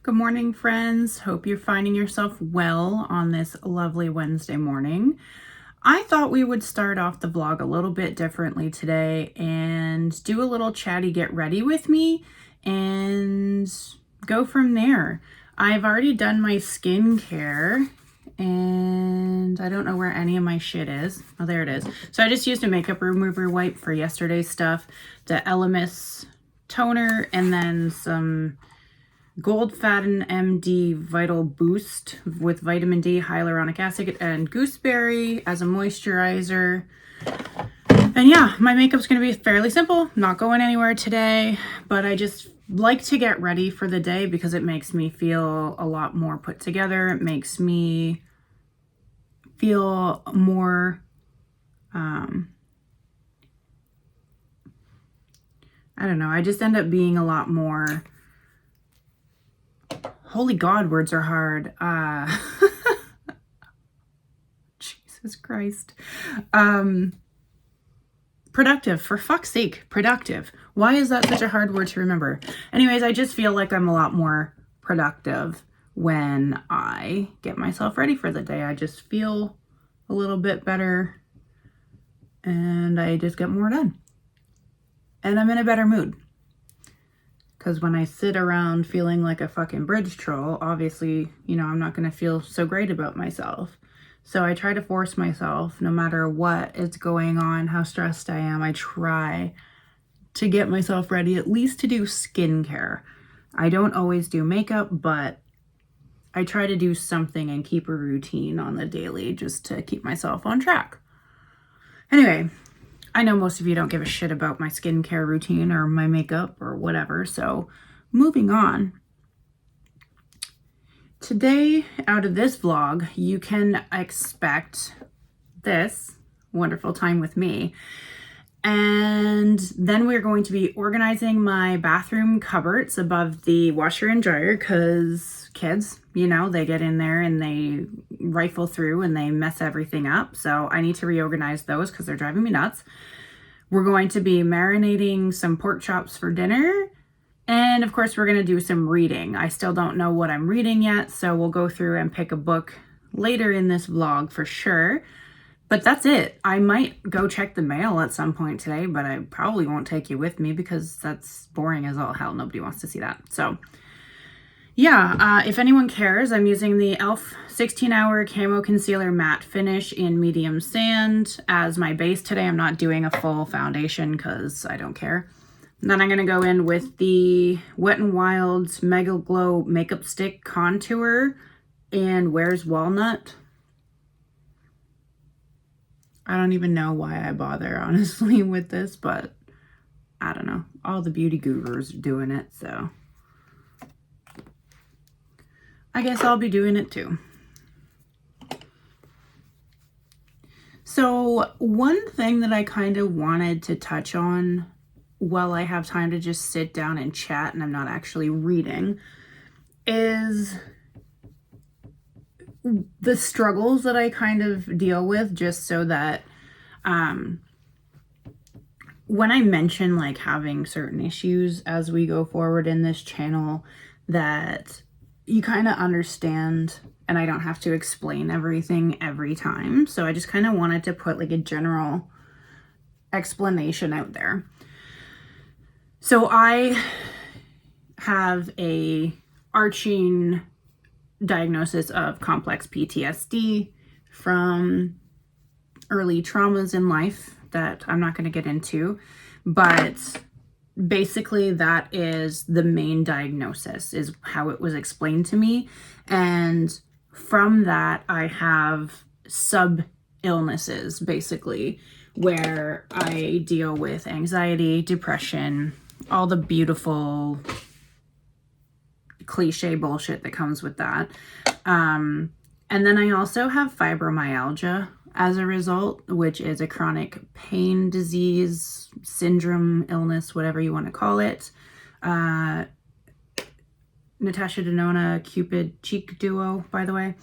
Good morning, friends. Hope you're finding yourself well on this lovely Wednesday morning. I thought we would start off the vlog a little bit differently today and do a little chatty get ready with me and go from there. I've already done my skincare and I don't know where any of my shit is. Oh, there it is. So I just used a makeup remover wipe for yesterday's stuff, the Elemis toner, and then some Gold Fatten MD Vital Boost with vitamin D, hyaluronic acid, and gooseberry as a moisturizer. And yeah, my makeup's going to be fairly simple. Not going anywhere today, but I just like to get ready for the day because it makes me feel a lot more put together. It makes me feel more, I don't know, I just end up being a lot more, holy God, words are hard. Jesus Christ. Productive, for fuck's sake, productive. Why is that such a hard word to remember? Anyways, I just feel like I'm a lot more productive when I get myself ready for the day. I just feel a little bit better and I just get more done. And I'm in a better mood. Because when I sit around feeling like a fucking bridge troll, obviously, you know, I'm not going to feel so great about myself. So I try to force myself, no matter what is going on, how stressed I am, I try to get myself ready, at least to do skincare. I don't always do makeup, but I try to do something and keep a routine on the daily just to keep myself on track. Anyway, I know most of you don't give a shit about my skincare routine or my makeup or whatever, so moving on. Today, out of this vlog, you can expect this wonderful time with me. And then we're going to be organizing my bathroom cupboards above the washer and dryer because kids, you know, they get in there and they rifle through and they mess everything up. So I need to reorganize those because they're driving me nuts. We're going to be marinating some pork chops for dinner. And of course, we're going to do some reading. I still don't know what I'm reading yet, so we'll go through and pick a book later in this vlog for sure. But that's it. I might go check the mail at some point today, but I probably won't take you with me because that's boring as all hell. Nobody wants to see that. So yeah, if anyone cares, I'm using the e.l.f. 16-Hour Camo Concealer Matte Finish in Medium Sand as my base today. I'm not doing a full foundation because I don't care. And then I'm going to go in with the Wet n Wild's Mega Glow Makeup Stick Contour and Where's Walnut. I don't even know why I bother, honestly, with this, but I don't know. All the beauty gurus are doing it, so I guess I'll be doing it too. So one thing that I kind of wanted to touch on while I have time to just sit down and chat and I'm not actually reading is the struggles that I kind of deal with, just so that when I mention like having certain issues as we go forward in this channel, that you kind of understand and I don't have to explain everything every time. So I just kind of wanted to put like a general explanation out there. So I have a arching diagnosis of complex PTSD from early traumas in life that I'm not going to get into, but basically that is the main diagnosis, is how it was explained to me. And from that, I have sub illnesses basically where I deal with anxiety, depression, all the beautiful cliche bullshit that comes with that. And then I also have fibromyalgia as a result, which is a chronic pain disease, syndrome, illness, whatever you want to call it. Natasha Denona Cupid Cheek Duo, by the way.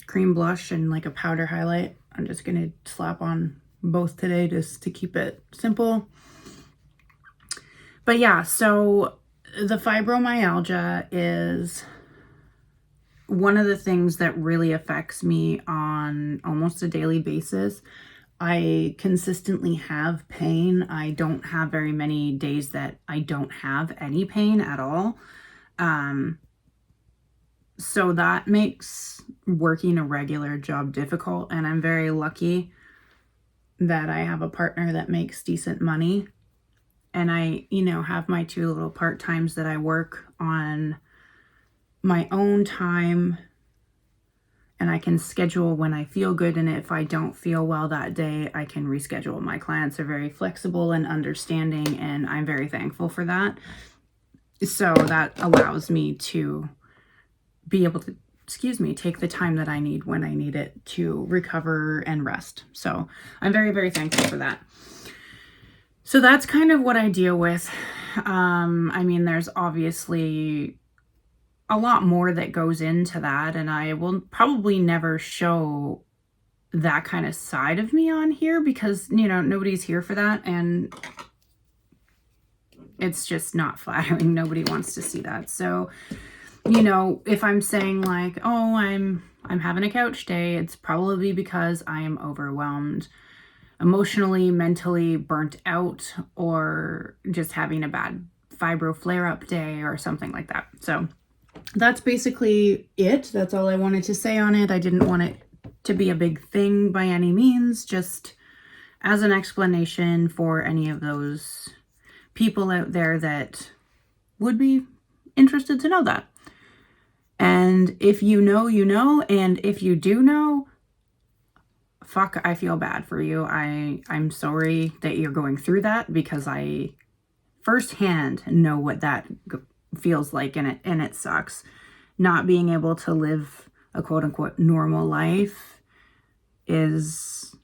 Cream blush and like a powder highlight. I'm just going to slap on both today just to keep it simple. But yeah, so the fibromyalgia is one of the things that really affects me on almost a daily basis. I consistently have pain. I don't have very many days that I don't have any pain at all. So that makes working a regular job difficult, and I'm very lucky that I have a partner that makes decent money. And I, have my 2 little part-times that I work on my own time, and I can schedule when I feel good. And if I don't feel well that day, I can reschedule. My clients are very flexible and understanding, and I'm very thankful for that. So that allows me to be able to, take the time that I need when I need it to recover and rest. So I'm very, very thankful for that. So that's kind of what I deal with. I mean, there's obviously a lot more that goes into that, and I will probably never show that kind of side of me on here because, nobody's here for that, and it's just not flattering. Nobody wants to see that. So, if I'm saying like, oh, I'm having a couch day, it's probably because I am overwhelmed, emotionally, mentally burnt out, or just having a bad fibro flare-up day or something like that. So that's basically it. That's all I wanted to say on it. I didn't want it to be a big thing by any means, just as an explanation for any of those people out there that would be interested to know that. And if you know, and if you do know, fuck, I feel bad for you. I'm sorry that you're going through that, because I firsthand know what that feels like, and it sucks. Not being able to live a quote unquote normal life is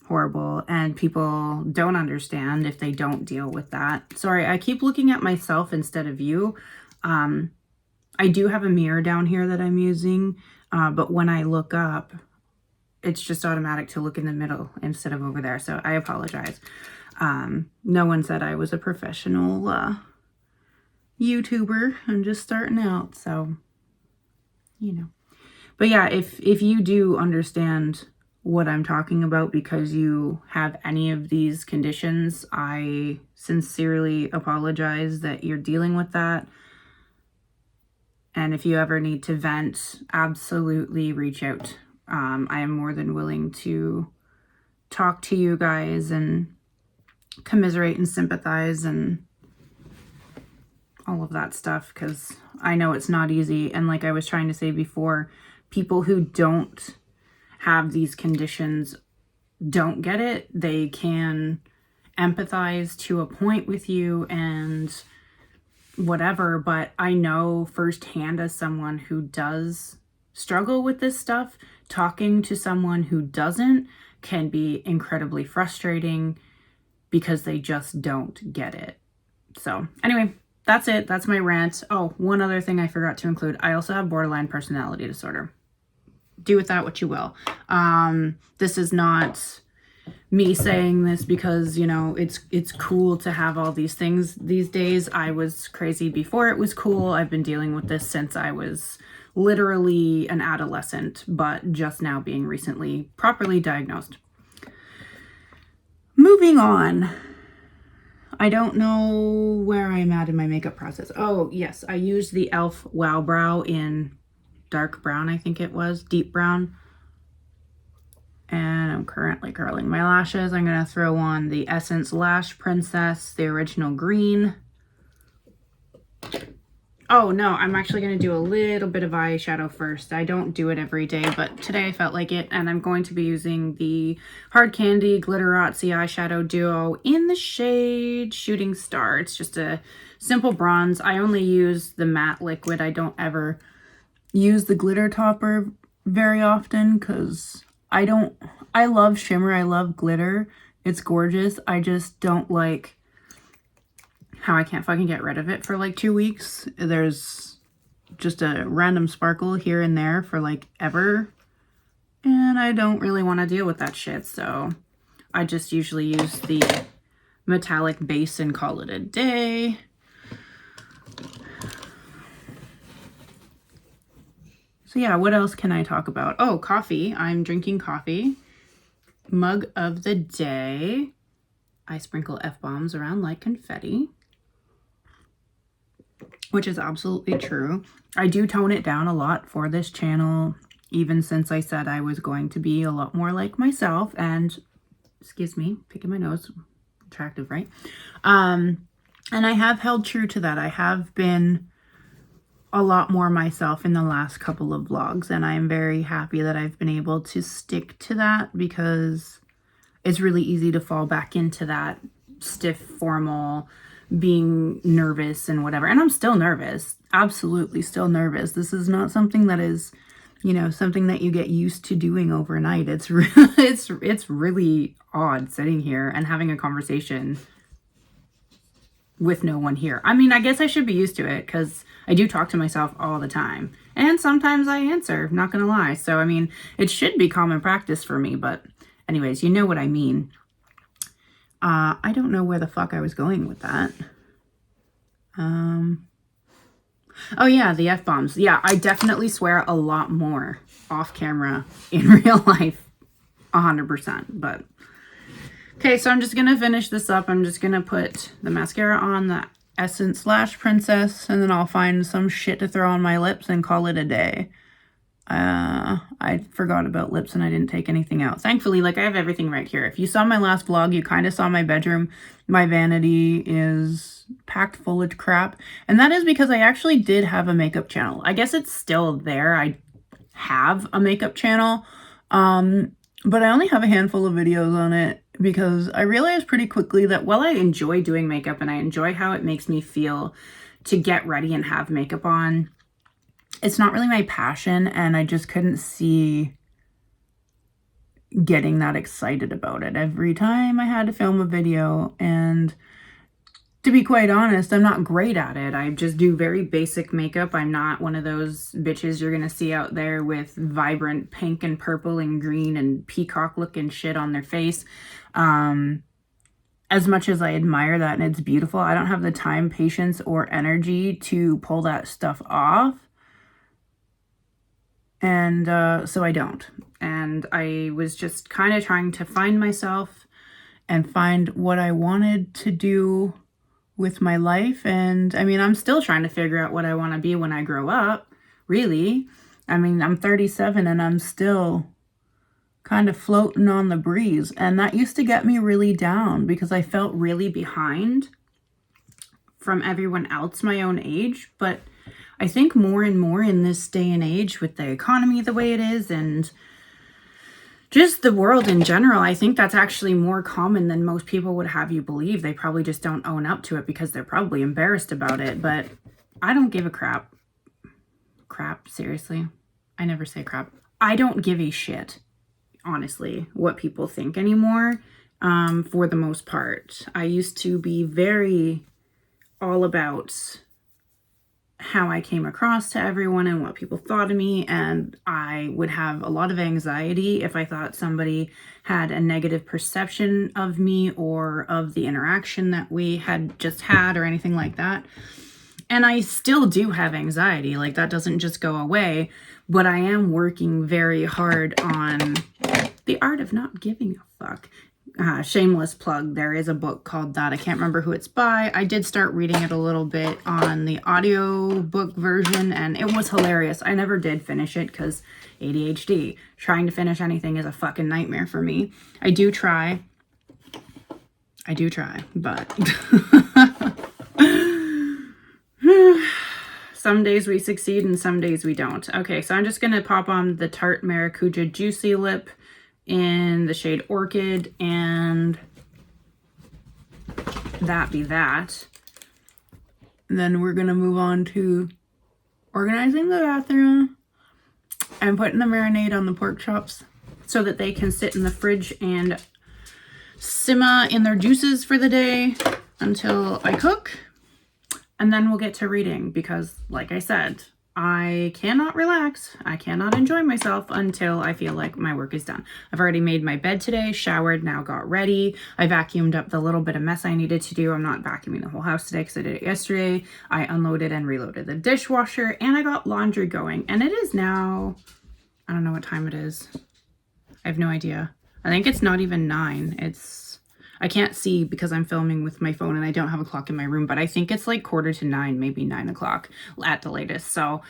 horrible, and people don't understand if they don't deal with that. Sorry, I keep looking at myself instead of you. I do have a mirror down here that I'm using, but when I look up, it's just automatic to look in the middle instead of over there. So I apologize. No one said I was a professional YouTuber. I'm just starting out, so, But yeah, if you do understand what I'm talking about because you have any of these conditions, I sincerely apologize that you're dealing with that. And if you ever need to vent, absolutely reach out. I am more than willing to talk to you guys and commiserate and sympathize and all of that stuff, because I know it's not easy. And like I was trying to say before, people who don't have these conditions don't get it. They can empathize to a point with you and whatever, but I know firsthand, as someone who does struggle with this stuff, talking to someone who doesn't can be incredibly frustrating because they just don't get it. So anyway, that's it. That's my rant. Oh, one other thing I forgot to include. I also have borderline personality disorder. Do with that what you will. This is not me saying this because, it's cool to have all these things these days. I was crazy before it was cool. I've been dealing with this since I was literally an adolescent, but just now being recently properly diagnosed. Moving on. I don't know where I'm at in my makeup process. Oh, yes. I used the e.l.f. Wow Brow in dark brown, I think it was. Deep brown. And I'm currently curling my lashes. I'm going to throw on the Essence Lash Princess, the original green. Oh, no, I'm actually going to do a little bit of eyeshadow first. I don't do it every day, but today I felt like it. And I'm going to be using the Hard Candy Glitterazzi eyeshadow duo in the shade Shooting Star. It's just a simple bronze. I only use the matte liquid. I don't ever use the glitter topper very often because I love shimmer. I love glitter. It's gorgeous. I just don't like how I can't fucking get rid of it for like 2 weeks. There's just a random sparkle here and there for like ever. And I don't really want to deal with that shit. So I just usually use the metallic base and call it a day. So yeah, what else can I talk about? Oh, coffee. I'm drinking coffee. Mug of the day. I sprinkle F-bombs around like confetti, which is absolutely true. I do tone it down a lot for this channel, even since I said I was going to be a lot more like myself. And, excuse me, picking my nose. Attractive, right? And I have held true to that. I have been a lot more myself in the last couple of vlogs, and I am very happy that I've been able to stick to that, because it's really easy to fall back into that stiff, formal, being nervous and whatever. And I'm still nervous, absolutely still nervous. This is not something that is, you know, something that you get used to doing overnight. It's really odd sitting here and having a conversation with no one here. I mean, I guess I should be used to it, because I do talk to myself all the time. And sometimes I answer, not gonna lie. So, I mean, it should be common practice for me. But anyways, you know what I mean. I don't know where the fuck I was going with that. Oh yeah, the F-bombs. Yeah, I definitely swear a lot more off camera in real life. 100%. But okay, so I'm just going to finish this up. I'm just going to put the mascara on, the Essence Lash Princess, and then I'll find some shit to throw on my lips and call it a day. I forgot about lips and I didn't take anything out. Thankfully, like, I have everything right here. If you saw my last vlog, you kind of saw my bedroom. My vanity is packed full of crap. And that is because I actually did have a makeup channel. I guess it's still there. I have a makeup channel. But I only have a handful of videos on it, because I realized pretty quickly that while I enjoy doing makeup and I enjoy how it makes me feel to get ready and have makeup on, it's not really my passion, and I just couldn't see getting that excited about it every time I had to film a video. And to be quite honest, I'm not great at it. I just do very basic makeup. I'm not one of those bitches you're gonna see out there with vibrant pink and purple and green and peacock looking shit on their face. As much as I admire that and it's beautiful, I don't have the time, patience, or energy to pull that stuff off. And so I don't. And I was just kind of trying to find myself and find what I wanted to do with my life. And I mean, I'm still trying to figure out what I want to be when I grow up, really. I mean, I'm 37 and I'm still kind of floating on the breeze. And that used to get me really down, because I felt really behind from everyone else my own age. But I think more and more in this day and age, with the economy the way it is and just the world in general, I think that's actually more common than most people would have you believe. They probably just don't own up to it because they're probably embarrassed about it. But I don't give a crap. Crap, seriously? I never say crap. I don't give a shit, honestly, what people think anymore, for the most part. I used to be very all about how I came across to everyone and what people thought of me, and I would have a lot of anxiety if I thought somebody had a negative perception of me or of the interaction that we had just had or anything like that. And I still do have anxiety, like that doesn't just go away, but I am working very hard on the art of not giving a fuck. Shameless plug, there is a book called that. I can't remember who it's by. I did start reading it a little bit on the audio book version, and it was hilarious. I never did finish it because ADHD. Trying to finish anything is a fucking nightmare for me. I do try, but some days we succeed and some days we don't. Okay, so I'm just going to pop on the Tarte Maracuja Juicy Lip in the shade Orchid, and that be that. And then we're gonna move on to organizing the bathroom and putting the marinade on the pork chops so that they can sit in the fridge and simmer in their juices for the day until I cook. And then we'll get to reading, because like I said, I cannot relax. I cannot enjoy myself until I feel like my work is done. I've already made my bed today, showered, now got ready. I vacuumed up the little bit of mess I needed to do. I'm not vacuuming the whole house today because I did it yesterday. I unloaded and reloaded the dishwasher, and I got laundry going. And it is now, I don't know what time it is. I have no idea. I think it's not even 9. I can't see because I'm filming with my phone and I don't have a clock in my room, but I think it's like 8:45, maybe 9 o'clock at the latest. So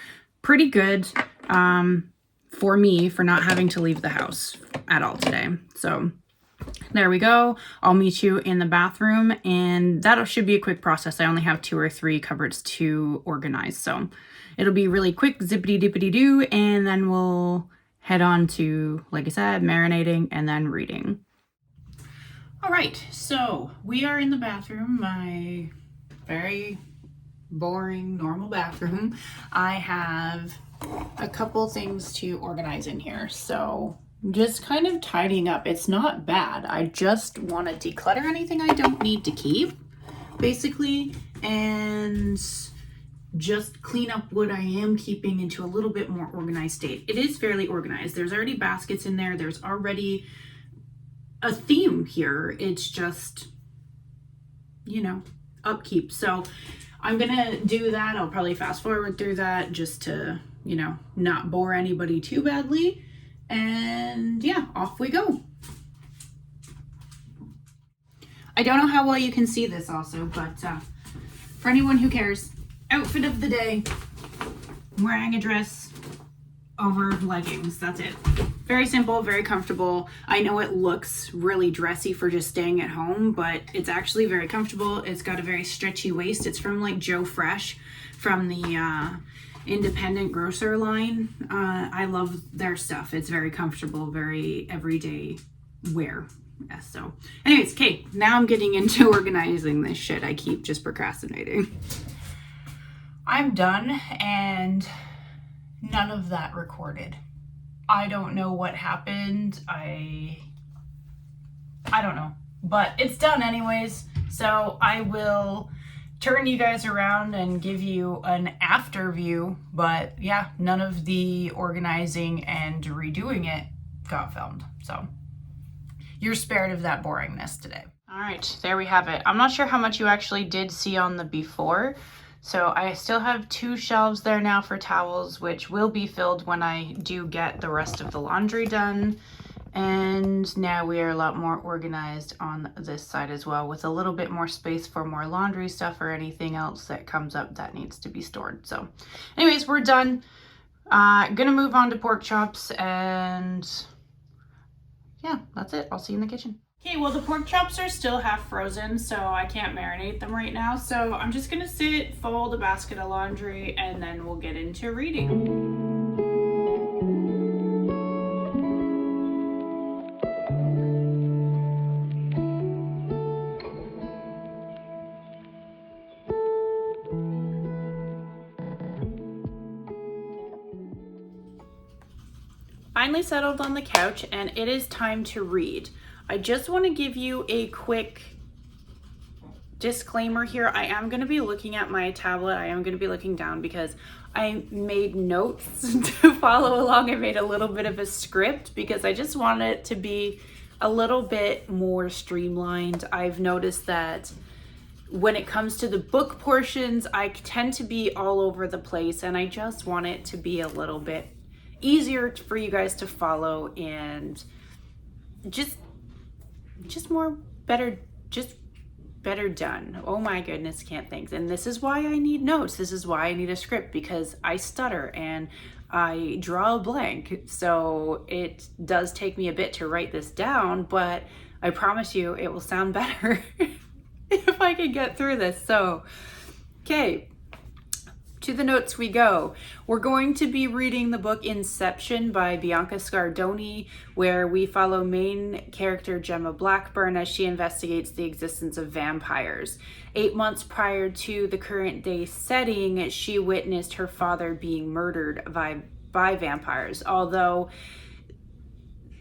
pretty good for me for not having to leave the house at all today. So there we go. I'll meet you in the bathroom, and that should be a quick process. I only have 2 or 3 cupboards to organize. So it'll be really quick, zippity dippity doo, and then we'll head on to, like I said, marinating and then reading. All right, so we are in the bathroom, my very boring, normal bathroom. I have a couple things to organize in here, so just kind of tidying up. It's not bad. I just want to declutter anything I don't need to keep, basically, and just clean up what I am keeping into a little bit more organized state. It is fairly organized. There's already baskets in there. There's already a theme here. It's just, you know, upkeep. So I'm gonna do that. I'll probably fast forward through that just to, you know, not bore anybody too badly. And yeah, off we go. I don't know how well you can see this also, but for anyone who cares, outfit of the day, I'm wearing a dress over leggings. That's it. Very simple, very comfortable. I know it looks really dressy for just staying at home, but it's actually very comfortable. It's got a very stretchy waist. It's from like Joe Fresh from the independent grocer line. I love their stuff. It's very comfortable, very everyday wear. Yeah, so anyways, okay, now I'm getting into organizing this shit. I keep just procrastinating. I'm done, and none of that recorded. I don't know what happened. I don't know, but it's done anyways. So I will turn you guys around and give you an after view, but yeah, none of the organizing and redoing it got filmed. So you're spared of that boringness today. All right, there we have it. I'm not sure how much you actually did see on the before. So I still have 2 shelves there now for towels, which will be filled when I do get the rest of the laundry done. And now we are a lot more organized on this side as well, with a little bit more space for more laundry stuff or anything else that comes up that needs to be stored. So anyways, we're done. Gonna move on to pork chops, and yeah, that's it. I'll see you in the kitchen. Okay, well, the pork chops are still half frozen, so I can't marinate them right now. So I'm just gonna sit, fold a basket of laundry, and then we'll get into reading. Finally settled on the couch, and it is time to read. I just want to give you a quick disclaimer here. I am going to be looking at my tablet. I am going to be looking down because I made notes to follow along. I made a little bit of a script because I just want it to be a little bit more streamlined. I've noticed that when it comes to the book portions, I tend to be all over the place, and I just want it to be a little bit easier for you guys to follow, and just better done. Oh my goodness, can't think. And this is why I need notes. This is why I need a script, because I stutter and I draw a blank. So it does take me a bit to write this down, but I promise you it will sound better if I can get through this. So, okay. To the notes we go. We're going to be reading the book Inception by Bianca Scardoni, where we follow main character Gemma Blackburn as she investigates the existence of vampires. 8 months prior to the current day setting, she witnessed her father being murdered by vampires, although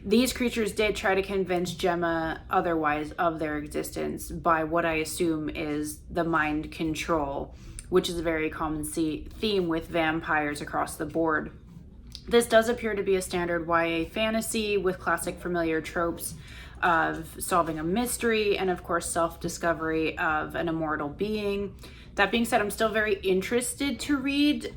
these creatures did try to convince Gemma otherwise of their existence by what I assume is the mind control which is a very common theme with vampires across the board. This does appear to be a standard YA fantasy with classic familiar tropes of solving a mystery and of course self-discovery of an immortal being. That being said, I'm still very interested to read.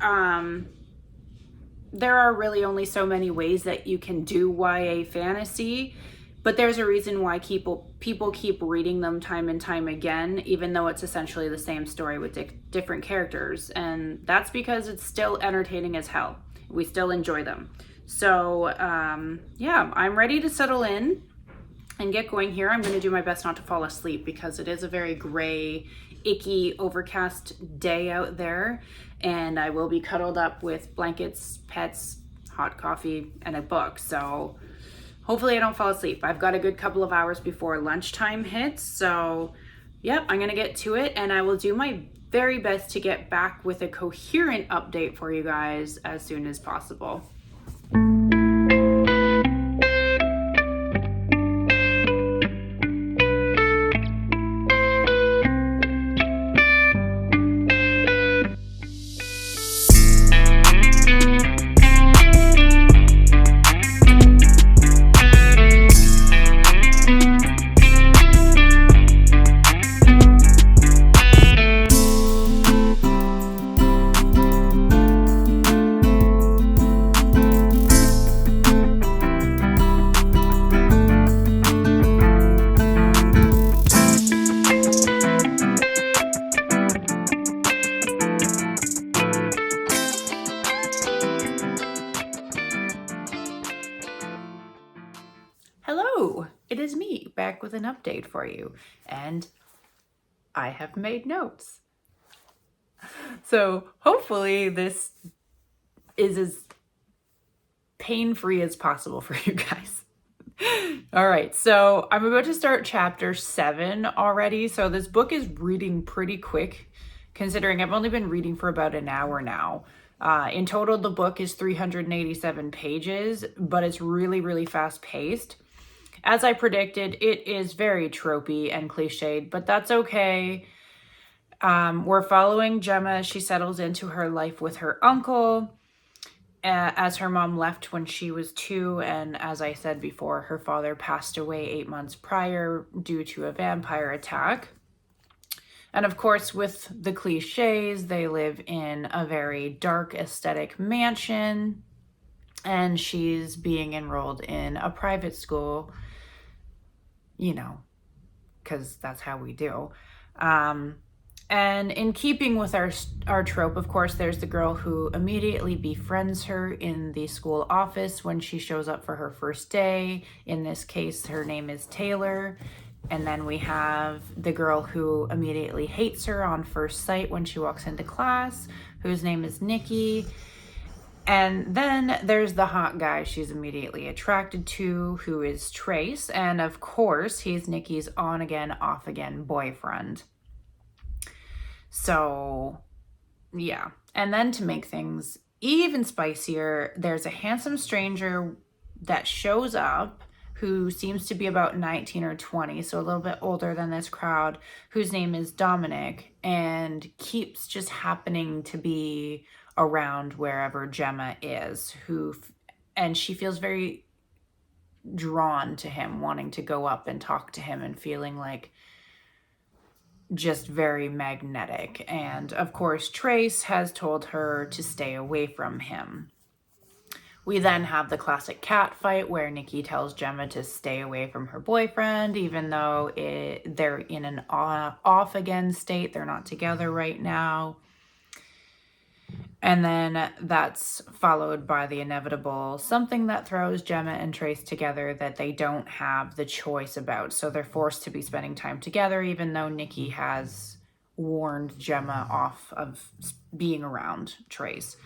There are really only so many ways that you can do YA fantasy, but there's a reason why people keep reading them time and time again, even though it's essentially the same story with different characters. And that's because it's still entertaining as hell. We still enjoy them. So yeah, I'm ready to settle in and get going here. I'm going to do my best not to fall asleep because it is a very gray, icky, overcast day out there. And I will be cuddled up with blankets, pets, hot coffee, and a book. So hopefully I don't fall asleep. I've got a good couple of hours before lunchtime hits. So yep, I'm going to get to it, and I will do my very best to get back with a coherent update for you guys as soon as possible. Hello, it is me back with an update for you, and I have made notes. So hopefully this is as pain-free as possible for you guys. All right, so I'm about to start chapter 7 already. So this book is reading pretty quick, considering I've only been reading for about an hour now. In total, the book is 387 pages, but it's really, really fast-paced. As I predicted, it is very tropey and cliched, but that's okay. We're following Gemma as she settles into her life with her uncle, as her mom left when she was 2, and as I said before, her father passed away 8 months prior due to a vampire attack. And of course, with the cliches, they live in a very dark aesthetic mansion, and she's being enrolled in a private school, you know, because that's how we do. And in keeping with our trope, of course, there's the girl who immediately befriends her in the school office when she shows up for her first day. In this case, her name is Taylor. And then we have the girl who immediately hates her on first sight when she walks into class, whose name is Nikki. And then there's the hot guy she's immediately attracted to, who is Trace. And of course, he's Nikki's on-again, off-again boyfriend. So, yeah. And then to make things even spicier, there's a handsome stranger that shows up who seems to be about 19 or 20, so a little bit older than this crowd, whose name is Dominic, and keeps just happening to be around wherever Gemma is, and she feels very drawn to him, wanting to go up and talk to him and feeling like just very magnetic. And of course, Trace has told her to stay away from him. We then have the classic cat fight where Nikki tells Gemma to stay away from her boyfriend, even though they're in an off-again state. They're not together right now. And then that's followed by the inevitable something that throws Gemma and Trace together that they don't have the choice about. So they're forced to be spending time together, even though Nikki has warned Gemma off of being around Trace.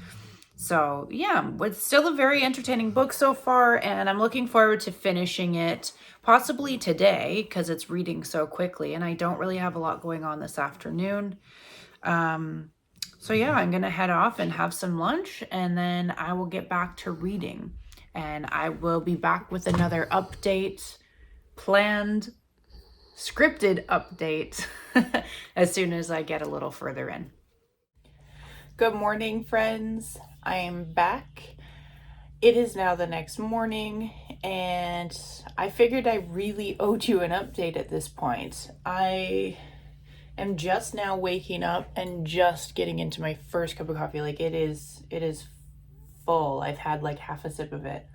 So yeah, it's still a very entertaining book so far, and I'm looking forward to finishing it possibly today because it's reading so quickly and I don't really have a lot going on this afternoon. So yeah, I'm going to head off and have some lunch, and then I will get back to reading. And I will be back with another update, planned, scripted update, as soon as I get a little further in. Good morning, friends. I am back. It is now the next morning, and I figured I really owed you an update at this point. I am just now waking up and just getting into my first cup of coffee. Like it is full. I've had like half a sip of it.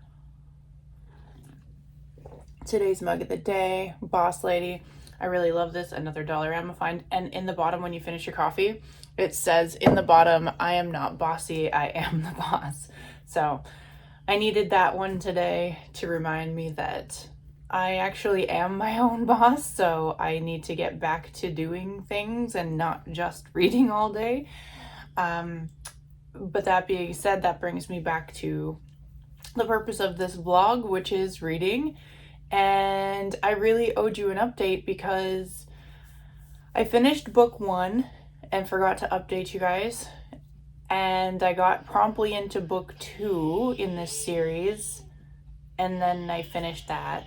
Today's mug of the day, Boss Lady. I really love this, another Dollarama find. And in the bottom, when you finish your coffee, it says in the bottom, I am not bossy, I am the boss. So I needed that one today to remind me that I actually am my own boss. So I need to get back to doing things and not just reading all day. But that being said, that brings me back to the purpose of this vlog, which is reading. And I really owed you an update because I finished book 1 and forgot to update you guys. And I got promptly into book 2 in this series. And then I finished that.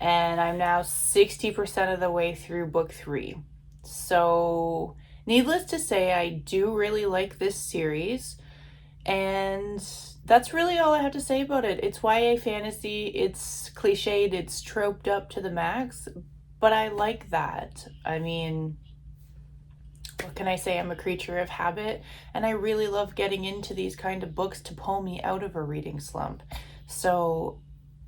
And I'm now 60% of the way through book 3. So needless to say, I do really like this series. And that's really all I have to say about it. It's YA fantasy, it's cliched, it's troped up to the max, but I like that. I mean, what can I say? I'm a creature of habit, and I really love getting into these kind of books to pull me out of a reading slump. So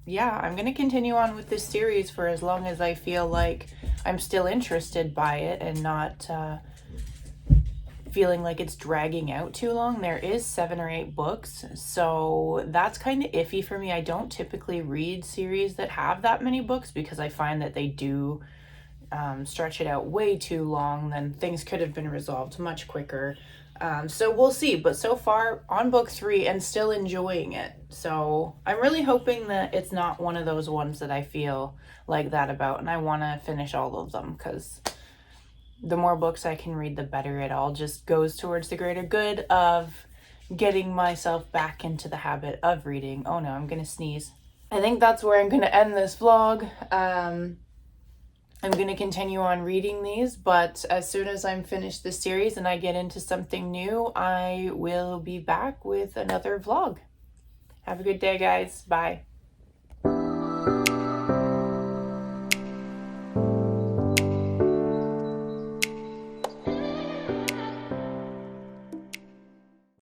yeah, I'm going to continue on with this series for as long as I feel like I'm still interested by it and not feeling like it's dragging out too long. There is 7 or 8 books, so that's kind of iffy for me. I don't typically read series that have that many books because I find that they do stretch it out way too long. Then things could have been resolved much quicker. So we'll see, but so far on book 3 and still enjoying it. So I'm really hoping that it's not one of those ones that I feel like that about, and I want to finish all of them because the more books I can read, the better. It all just goes towards the greater good of getting myself back into the habit of reading. Oh no, I'm gonna sneeze. I think that's where I'm gonna end this vlog. I'm gonna continue on reading these, but as soon as I'm finished this series and I get into something new, I will be back with another vlog. Have a good day, guys. Bye.